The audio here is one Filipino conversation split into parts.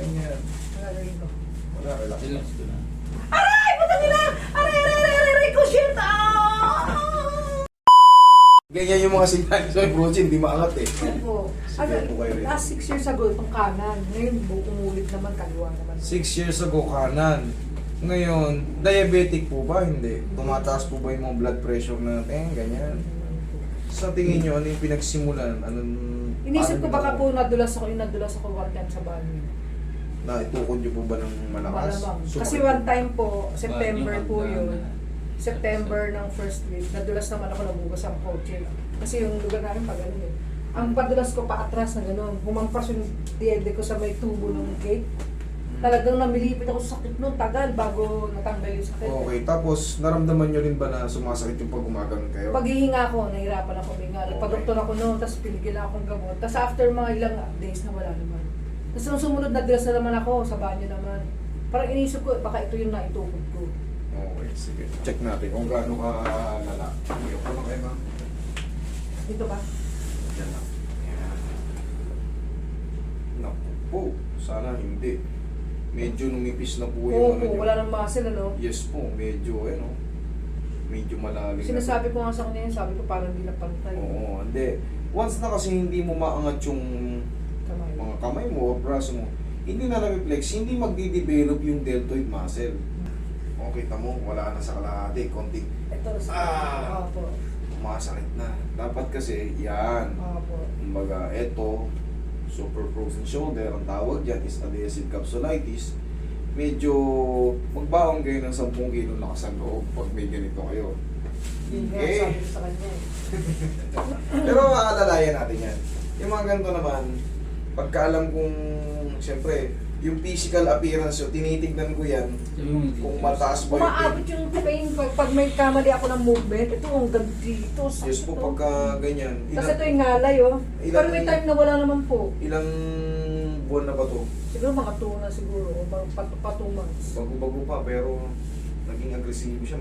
Ganyan. Gagawin ko. Wala, relax. Relax ko na. Aray! Puta nila! Aray ko, shit! Ganyan yung mga signal sa approach, hindi maangat eh. Opo. Sige, po kayo rin. Last 6 years ago, itong kanan. Ngayon, umulit naman, kaliwa naman. 6 years ago kanan. Ngayon, diabetic po ba? Hindi. Tumataas po ba yung mga blood pressure natin? Ganyan. Sa tingin nyo, ano yung pinagsimulan? Anong... Inisip ko paano baka nyo- po nadulas ako one time sa banyo. Na itukod nyo po ba ng malakas? Malamang. Super- Kasi one time po, September Bago po hanggang yun. na- September ng first week, nadulas naman ako, nabugas ang kotse. Kasi yung lugar namin pa ganun eh. Ang padulas ko pa atras na gano'n, humampas yung diede ko sa may tubo ng gate. Talagang namilipit ako sa sakit noon, tagal bago natanggal yung sakit. Okay, tapos naramdaman nyo rin ba na sumasakit yung pag gumagano'n kayo? Paghihinga ako, nahirapan ako huminga. Nagpa-doktor ako noon, tapos pinigil akong gamot. Tapos after mga ilang days na wala naman. Tapos nung sumunod na days na naman ako, sa banyo naman. Parang inisip ko, baka ito yung naitukod ko. Okay, sige. Check natin kung gaano ka lala. Umiyak ko lang kayo, ma'am. Dito ba? Yan lang. Yan. Naku po, sana hindi. Medyo numipis na po Oo yung po, nyo. wala nang muscle ano. Yes po, medyo medyo malalim na. Sinasabi ko nga sa kanya yun, sabi ko parang hindi na pantay. Oo, hindi. Once na kasi hindi mo maangat yung Kamay. mga kamay mo o braso mo, hindi na na-reflex, hindi magdi-develop yung deltoid muscle. O, kita mo, wala na sa kalahati, konting Ito, Ah! Opo. masakit na. Dapat kasi, yan. Opo. Kumbaga, eto, super frozen shoulder, ang tawag dyan is adhesive capsulitis. Medyo magbaon kayo ng 10 kilo lakas ang loob pag may ganito kayo. Yun nga Okay. sabi ko sa kanya eh. Pero maalalayan natin yan. Yung mga ganito naman, pagkaalam kong, siyempre, yung physical appearance yun, tinitignan ko yan kung mataas ba yung Umaabot pain. yung pain pag may kamali ako ng movement. Ito, ang ganda dito. sakit Yes po, to. pagka ganyan. Tapos ito yung ngalay oh. Ilan- Pero may time na wala naman po. Ilang buwan na ba to? Siguro mga 2 na siguro. O pa 2 months. Bago-bago pa, pero naging agresibo siya,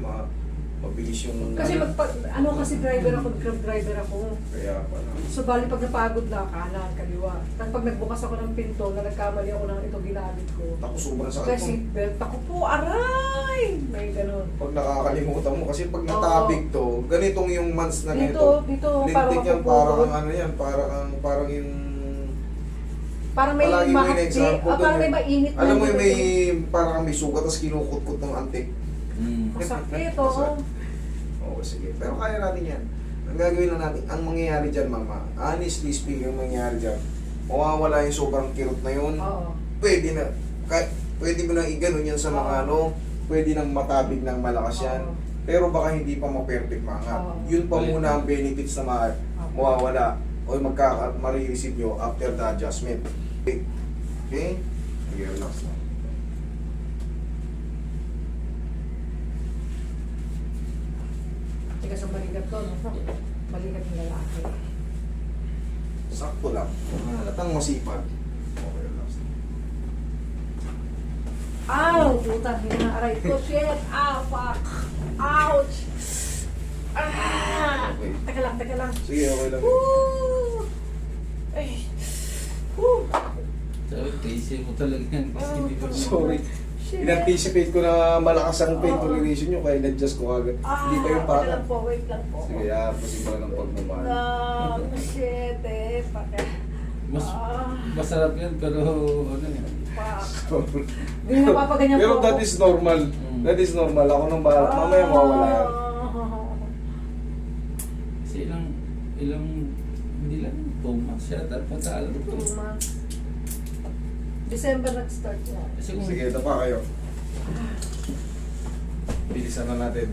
mabilis yung... Kasi ano kasi driver ako, grab driver ako. Kaya pala. So bali pag napagod na, kanan, kaliwa. Tapos pag nagbukas ako ng pinto, na nagkamali ako ng ito ginamit ko. Tapos sobrang sakit Kasi mo. seatbelt ako po, aray! May ganun. Pag nakakalimutan mo, kasi pag natabig to, ganitong yung months na Dito, ganito. dito, Lintik yan, mapupuno. parang ano yan, parang yung... Parang may Palagi mo yung mahapdi, example parang doon may eh. mainit na Alam mo yung dito. may, parang may sugat, tapos kinukutkot ng antik. Masakit, oo. Oo, sige. Pero kaya natin yan. Ang gagawin lang natin, ang mangyayari dyan, mama, honestly speaking, ang mangyayari dyan, mawawala yung sobrang kirot na yun. Oo. Pwede na, pwede mo nang iganon yan sa mga Oo. pwede nang matabig ng malakas yan. Oo. Pero baka hindi pa ma-perfect mangat. Oo. Yun pa muna ang benefits na mawawala o marireceive nyo after the adjustment. Okay? Okay, relax lang. Teka sa balikat ko, no? Balikat ng lalaki. Sakto lang. Halatang masipag. Okay, relax lang. Ow! Puta, hinaaray ko. Shit! Ow! Fuck! Ouch! Ah! Okay. Teka lang. Sige, okay lang. Woo! Ay! Woo! Sabi, kaisi mo talaga yan. Kasi hindi ko Sorry. Shit! In-anticipate ko na malakas ang pain Oo. toleration nyo, kaya in-adjust ko agad. Hindi pa yung Teka para. lang po, wait lang po. Sige, pusin ko lang ng pagmamahal. No, shit eh. Paka. Mas masarap yan, pero ano yan. Fuck. Hindi na papaganyan Pero po that ako. is normal. That is normal. Ako nang bahala. Mamaya mawawala yan. Kasi ilang, hindi lang, 2 months yata, pagkaalam ko. 2 months. December nag-start na. Kasi kung, Sige, ito pa kayo. Bilisan na natin.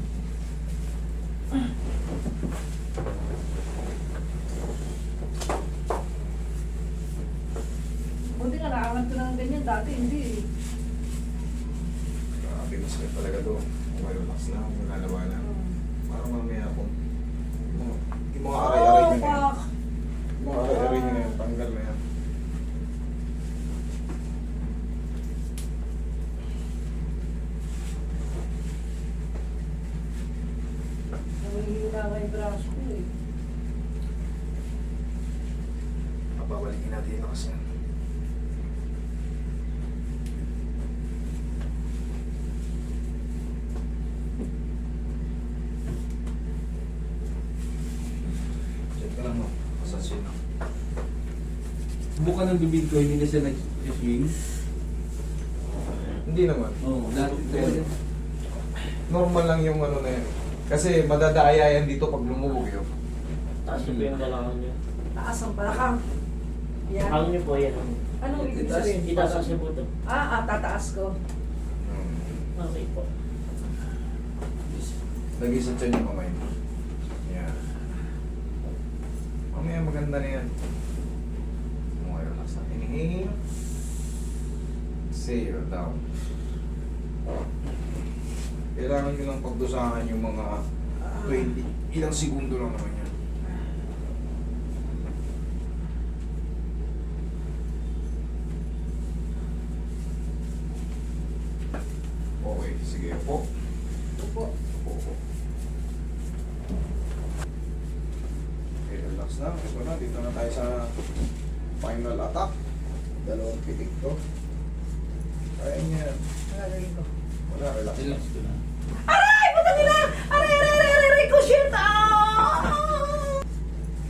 Hindi nga, nakakamad ko ng ganyan. Dati hindi eh. Grabe, mas may talaga to. Okay, relax na. Magalawa na. Parang mamaya ako. Yung mga aray-aray nyo na yun. fuck! Yung mga aray-aray nyo na yun. Tanggal na yan. Namihina nga yung braso ko eh. Babalikin natin yung lakas yan. sinubukan ng bibig ko, hindi na siya nag-swing. Hindi naman. Oo, dati Hindi. Normal lang yung ano na yan. Kasi madadaya yan dito pag lumubog yun. Taas niyo po yung balakang niyo. Taas ang balakang. Yan. Hang niyo po yan. Anong ibig sabihin? Itaas niyo po ito. Tataas ko. Okay po. Lagi sa tiyan yung kamay mo. Yan. Mamaya maganda na yan. Okay, relax na. Inhale. Exhale down. Kailangan nyo lang pagdusahan yung mga 20. Ilang segundo lang naman yan. Okay, sige po. Opo. Opo. Okay, relax na. Ito na, dito na tayo sa final attack. Dalawang pitik to. Kaya niya. Nagagaling ko. Wala, relax na. Relax ko na. Aray! Puta nila! Aray! Ko shit!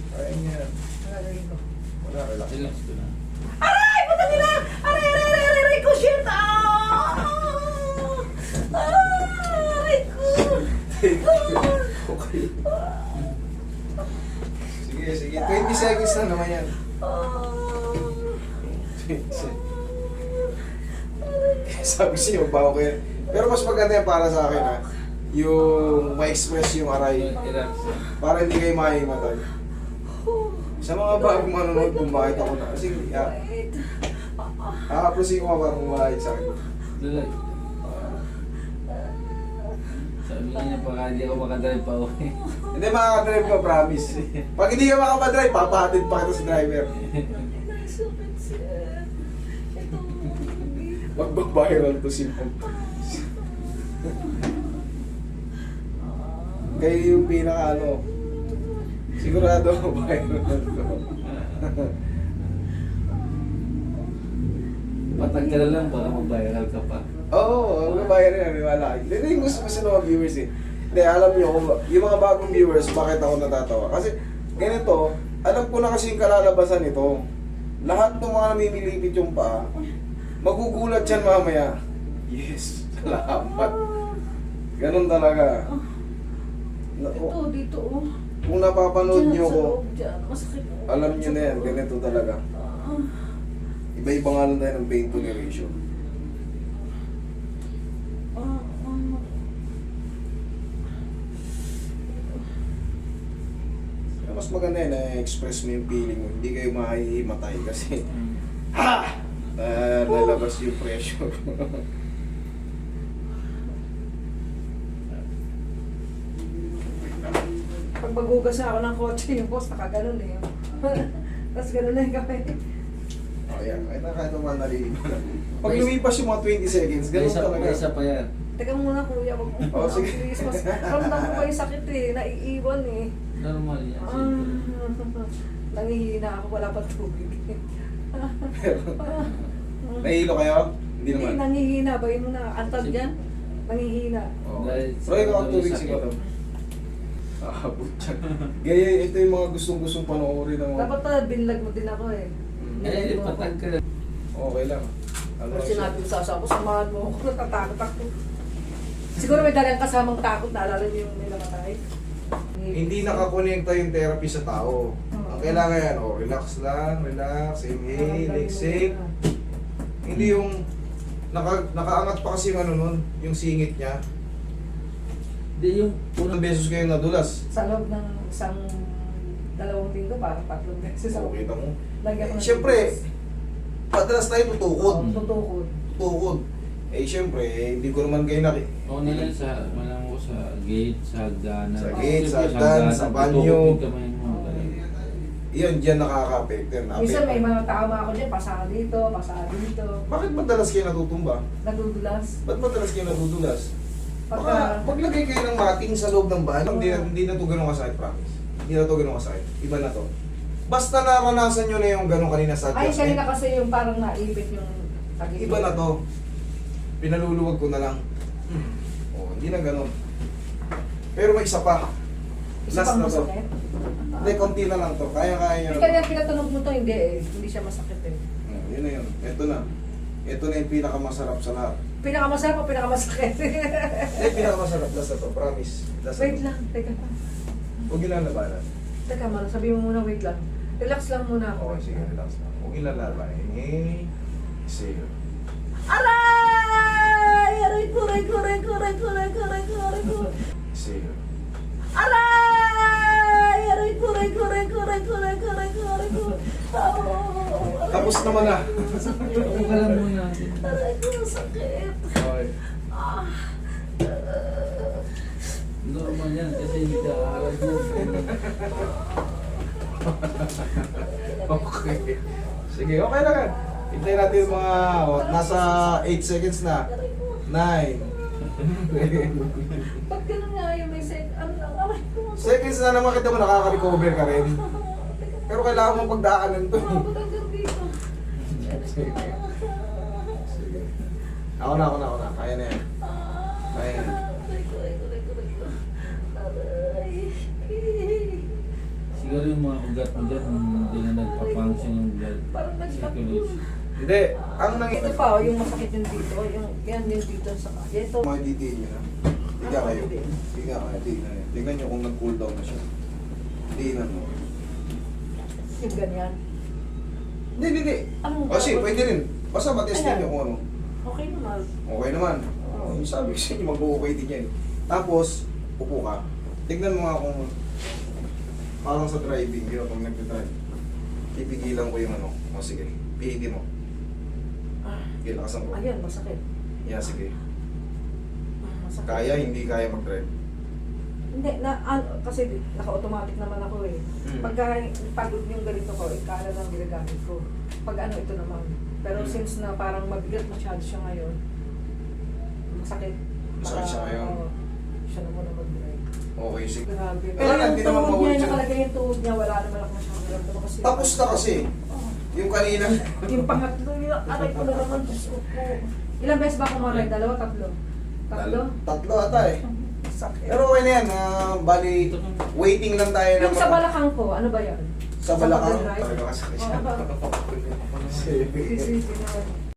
Kaya niya. Nagagaling ko. Wala, relax na. Relax ko na. Aray! Puta nila! Aray! Ko shit! Aray ko! Okay. Sige, sige. 20 seconds na naman yan. 20 seconds. Sabi siya, bago ko yan. Pero mas maganda yan para sa akin ha. Yung ma-express yung aray. Relax na. Para hindi kayo mahimatay. Sa mga bagong manonood kung bakit ako na. Kasi, proceed ko nga parang wala yung sakit. Relax. Sabi niya pa hindi ako makadrive pa uwi. Hindi makakadrive ka, promise. Pag hindi ka makapadrive, papahatid pa kita si driver. Sakit siya. Ito. Magbabiral to si Mom. Kayo yung pinaka ano. Sigurado viral to. Patanggal lang, baka mag-viral ka pa. Oo, magbabiral yan, wala. Hindi yung gusto ng mga viewers eh. Hindi, alam niyo, yung mga bagong viewers, bakit ako natatawa? Kasi ganito, alam ko na kasi yung kalalabasan nito. Lahat ng mga namimilipit yung paa, magugulat yan mamaya. Yes, salamat. Ganun talaga. Ito, dito oh. Kung napapanood Diyan, nyo sa ko, loob dyan. Masakit. alam nyo na yan, ganito talaga. Iba-iba nga lang tayo ng pain toleration. Kaya mas maganda yan, na-express mo yung feeling mo. Hindi kayo mahihimatay kasi ha! Nalabas yung pressure. Pag magugas na ako ng kotse, yung boss nakaganon eh. Tapos gano'n na yung kamay. Ayan, kahit naman naliliman. Pag lumipas yung mga 20 seconds, May ganun isa, talaga. may isa pa yan. Teka muna kuya, wag mo. Oh, sige. Please, mas ramdam ko pa yung sakit eh. Naiiwan eh. Normal yan. Nangihina ako, wala pa tubig. Nahihilo kayo? Hindi Hindi, naman. nangihina. Bayin mo na. Antag dyan. Nangihina. Oh. Dahil sa- Pero ikaw ang tubig sakit. siguro. Butyan. Gaya, ito yung mga gustong-gustong panoorin ng mga... Dapat pala binlag mo din ako eh. Eh, patag ka lang. Okay lang. Ano Pero lang siya? sinabi ko sa asawa ko, samahan mo ako, natatakot ako. Siguro may dalang kasamang takot, naalala niyo yung may namatay. Hindi nakakonekta yung therapy sa tao. Ang kailangan yan, relax lang, relax, inhale, exhale. Hindi yung nakaangat pa kasi yung ano nun, yung singit niya. Hindi yung Unang beses kayo nadulas. Sa loob ng isang 2 linggo, parang 3 beses So, ako. kita mo. Lagyan ko ng Siyempre, tubig. madalas tayo tutukod. Tutukod. Tutukod. Siyempre, hindi ko naman kayo Oo nila sa, malang ko sa gate, sa hagdanan. Sa gate, sa Siyempre, hagdan, hagdanan, sa tutukod banyo. yung kamay mo. Yan, dyan nakaka-apekto. Minsan may mga tama ako dyan, pasa dito, pasa dito. Bakit madalas kayo natutumba? Nadudulas. Ba't madalas kayo nadudulas? Baka Pagka, maglagay kayo ng mating sa loob ng bahay. Hindi na to ganun kasakit, promise. Hindi na to ganun kasakit. Iba na to. Basta naranasan nyo na yung ganun kanina sa ay, adjustment. kanina kasi yung parang naipit yung tagilid. Iba na to. Pinaluluwag ko na lang. Oh, hindi na ganun. Pero may isa pa. Isa Last pang na to. masakit. Hindi, konti na lang to. Kaya-kaya nyo. Hindi kaya pinatunog mo to, hindi eh. Hindi siya masakit eh. Yun na yun. Ito na. Ito na yung pinakamasarap sa lahat. Pinakamasarap o pinakamasakit? Hindi, pinakamasarap. Last na to. Promise. Last na Wait to. lang, teka pa. Huwag yung lalabanan. Teka man, sabi mo muna wait lang. Relax lang muna ako. Okay, sige. Relax lang. Huwag yung lalabanan. Inhale. Exhale. Aray! Aray ko, aray ko, aray ko, aray ko, aray ko, aray ko, aray ko. Exhale. Aray! Aray ko, aray ko, aray ko, aray ko, aray ko, aray ko, aray ko. Tapos naman na. Ako ka lang muna. Aray ko, sakit. Okay. Ah. Normal yan kasi hindi ka aaral mo. Okay. Sige, okay lang yan. Hintayin natin yung mga, nasa 8 seconds na. 9. Ba't ganun nga yung may ano lang, aray ko. Seconds na naman kita mo nakaka-recover ka rin. Pero kailangan mo pagdaanan to. Umabot hanggang dito. Sige. Sige. Ako na. Kaya na yan. Kaya na yan. Aray ko, aray ko, aray ko, aray ko. Aray. Siguro yung mga ugat mo dyan, hindi na nagpa-function yung blood Parang circulation. Hindi. Ang nangyayari. Ito pa, yung masakit yung dito, yan yung dito sa kaya. Ito. Mga detail nyo na. Higa kayo. Higa kayo. Tingnan nyo. Tingnan nyo kung nag-cool down na siya. Tingnan mo. Yung ganyan. Hindi. Anong Kasi pwede rin. Basta matestin Ayan. nyo kung ano. Okay naman. Okay naman. Yung sabi ko sa inyo, mag-okay din yan. Tapos, upo ka. Tignan mo nga kung parang sa driving, yun, pag nagdadrive. Pipigilan ko yung ano. O sige, pihiti mo. Ah, Ilakasan ko. ayun, masakit. Yeah, sige. Masakit. Kaya, hindi kaya mag-drive. Hindi, kasi naka-automatic naman ako eh. Pagka pagod yung ganito ko, ikala lang ginagamit ko. Pag ano, ito naman. Pero since na parang mabigat masyado siya ngayon, masakit. Masakit siya ngayon. Oo, siya na muna mag-drive. Okay, sige. Grabe. Wala Pero na, yung hindi naman tuhod maulit niya, yun. nakalagay yung tuhod niya, wala naman ako masyadong naramdaman kasi. Tapos na kasi. Oo. Yung kanina. Yung pangatlo, yung aray ko na naman, Diyos ko po. Ilang beses ba ako maray? Dalawa, tatlo? Tatlo? Tatlo ata eh. Sakit. Pero okay na yan. Bali, waiting lang tayo ng Yung sa balakang ko, ano ba yan? Sa balakang. pagdadrive? Talaga kasakit Oo, siya. ba? Sige. Sisipin na.